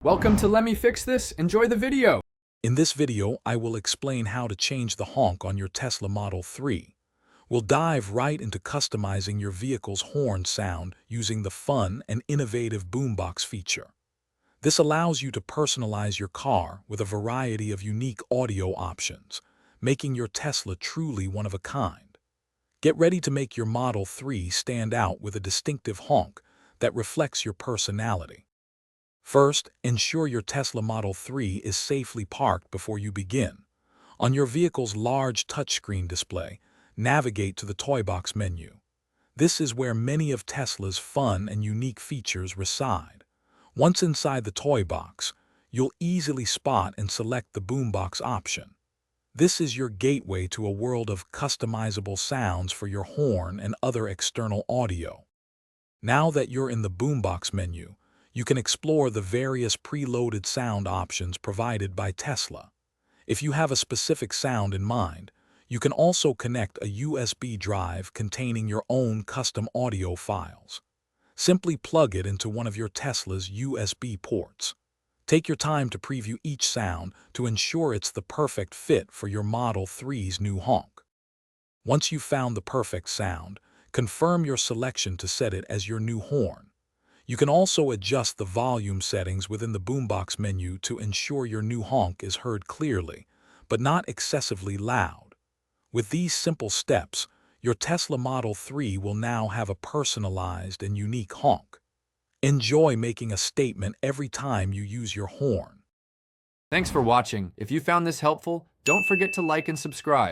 Welcome to Let Me Fix This. Enjoy the video. In this video, I will explain how to change the honk on your Tesla Model 3. We'll dive right into customizing your vehicle's horn sound using the fun and innovative boombox feature. This allows you to personalize your car with a variety of unique audio options, making your Tesla truly one of a kind. Get ready to make your Model 3 stand out with a distinctive honk that reflects your personality. First, ensure your Tesla Model 3 is safely parked before you begin. On your vehicle's large touchscreen display, navigate to the Toy Box menu. This is where many of Tesla's fun and unique features reside. Once inside the Toy Box, you'll easily spot and select the Boombox option. This is your gateway to a world of customizable sounds for your horn and other external audio. Now that you're in the Boombox menu, you can explore the various preloaded sound options provided by Tesla. If you have a specific sound in mind, you can also connect a USB drive containing your own custom audio files. Simply plug it into one of your Tesla's USB ports. Take your time to preview each sound to ensure it's the perfect fit for your Model 3's new honk. Once you've found the perfect sound, confirm your selection to set it as your new horn. You can also adjust the volume settings within the Boombox menu to ensure your new honk is heard clearly, but not excessively loud. With these simple steps, your Tesla Model 3 will now have a personalized and unique honk. Enjoy making a statement every time you use your horn. Thanks for watching. If you found this helpful, don't forget to like and subscribe.